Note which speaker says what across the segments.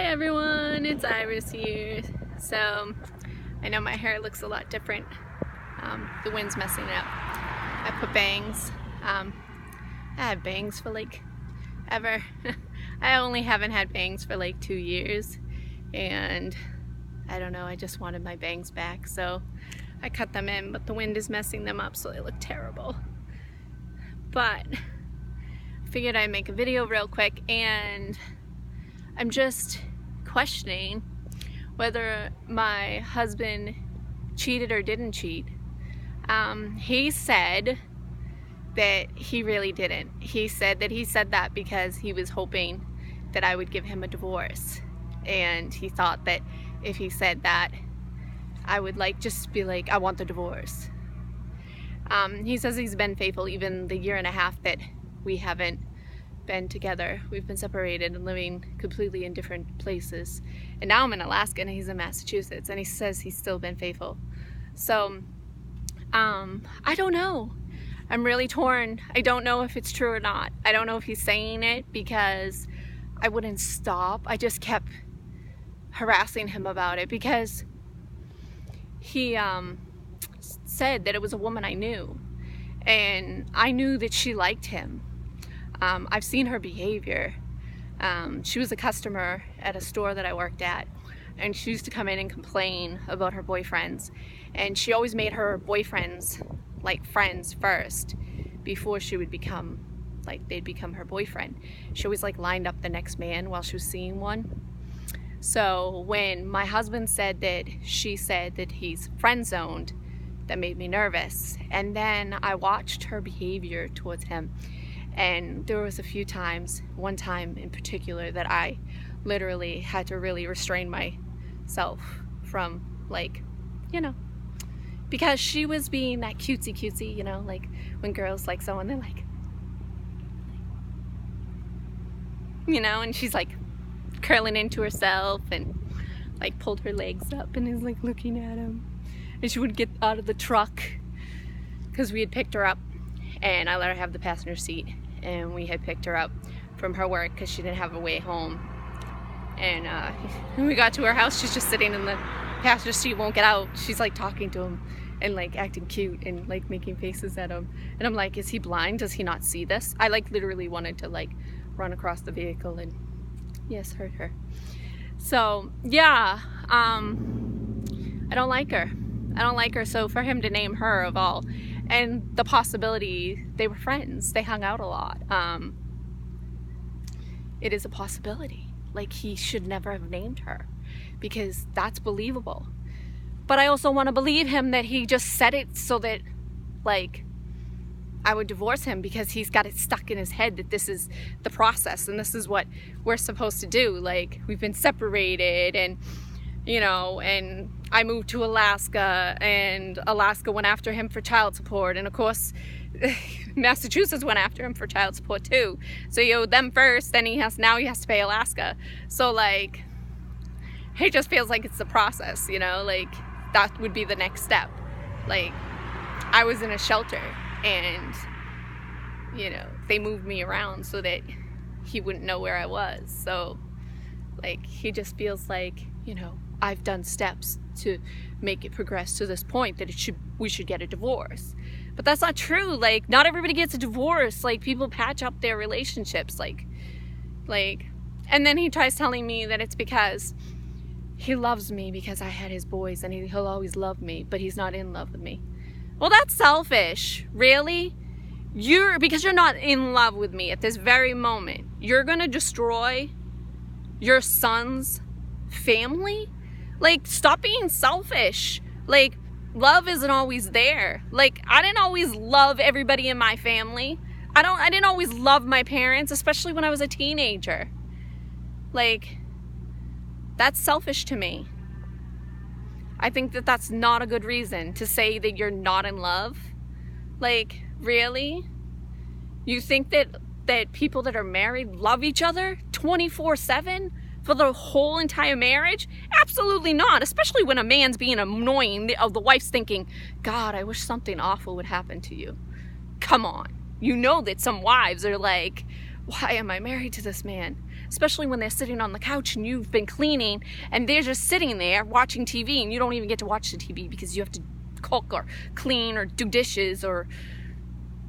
Speaker 1: Hi everyone, it's Iris here. So, I know my hair looks a lot different. The wind's messing it up. I put bangs. I had bangs for like ever. I only haven't had bangs for like 2 years. And I don't know, I just wanted my bangs back. So I cut them in, but the wind is messing them up so they look terrible. But I figured I'd make a video real quick, and I'm just questioning whether my husband cheated or didn't cheat. He said that he really didn't. He said that because he was hoping that I would give him a divorce, and he thought that if he said that, I would just be like, I want the divorce. He says he's been faithful even the year and a half that we haven't been together. We've been separated and living completely in different places. And now I'm in Alaska and he's in Massachusetts, and he says he's still been faithful. So, I don't know. I'm really torn. I don't know if it's true or not. I don't know if he's saying it because I wouldn't stop. I just kept harassing him about it because he said that it was a woman I knew, and I knew that she liked him. I've seen her behavior. She was a customer at a store that I worked at, and she used to come in and complain about her boyfriends, and she always made her boyfriends like friends first before she would become they'd become her boyfriend. She always lined up the next man while she was seeing one. So when my husband said that she said that he's friend zoned, that made me nervous. And then I watched her behavior towards him, and there was a few times, one time in particular, that I literally had to really restrain myself from because she was being that cutesy, like when girls like someone, they're and she's curling into herself and pulled her legs up and is looking at him. And she would get out of the truck because we had picked her up, and I let her have the passenger seat, and we had picked her up from her work because she didn't have a way home. And when we got to her house, she's just sitting in the passenger seat, won't get out. She's talking to him and acting cute and making faces at him. And I'm like, is he blind? Does he not see this? I literally wanted to run across the vehicle and yes, hurt her. So yeah, I don't like her. I don't like her. So for him to name her of all, and the possibility they were friends, they hung out a lot, it is a possibility. He should never have named her, because that's believable. But I also want to believe him that he just said it so that I would divorce him, because he's got it stuck in his head that this is the process and this is what we're supposed to do. We've been separated, and and I moved to Alaska, and Alaska went after him for child support, and of course Massachusetts went after him for child support too. So he owed them first, then he has to pay Alaska. So it just feels like it's the process, that would be the next step. I was in a shelter, and they moved me around so that he wouldn't know where I was. So he just feels I've done steps to make it progress to this point that we should get a divorce. But that's not true. Not everybody gets a divorce. People patch up their relationships. And then he tries telling me that it's because he loves me because I had his boys, and he'll always love me, but he's not in love with me. Well, that's selfish. Really? Because you're not in love with me at this very moment, you're gonna destroy your son's family? Stop being selfish. Love isn't always there. I didn't always love everybody in my family. I didn't always love my parents, especially when I was a teenager. That's selfish to me. I think that that's not a good reason to say that you're not in love. Really? You think that people that are married love each other 24/7 for the whole entire marriage? Absolutely not. Especially when a man's being annoying, the wife's thinking, God, I wish something awful would happen to you. Come on. You know that some wives are why am I married to this man? especially when they're sitting on the couch and you've been cleaning and they're just sitting there watching TV and you don't even get to watch the TV because you have to cook or clean or do dishes or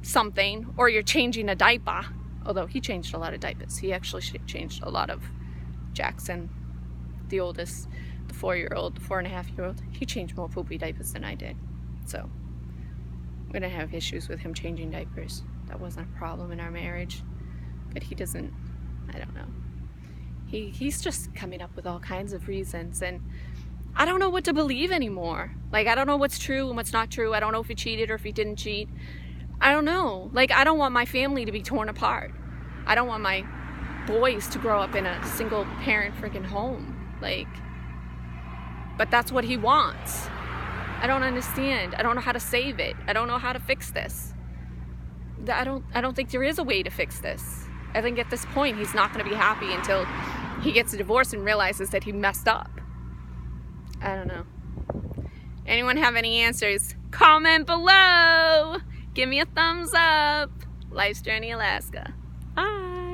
Speaker 1: something, or you're changing a diaper. Although he changed a lot of diapers. He actually changed a lot of Jackson, the oldest, the 4-year-old, the 4.5-year-old. He changed more poopy diapers than I did. So I'm gonna have issues with him changing diapers. That wasn't a problem in our marriage. But he doesn't, I don't know. He's just coming up with all kinds of reasons, and I don't know what to believe anymore. Like, I don't know what's true and what's not true. I don't know if he cheated or if he didn't cheat. I don't know. Like, I don't want my family to be torn apart. I don't want my boys to grow up in a single parent freaking home. Like, but that's what he wants. I don't understand. I don't know how to save it. I don't know how to fix this. I don't think there is a way to fix this. I think at this point he's not going to be happy until he gets a divorce and realizes that he messed up. I don't know. Anyone have any answers? Comment below. Give me a thumbs up. Life's Journey Alaska. Bye.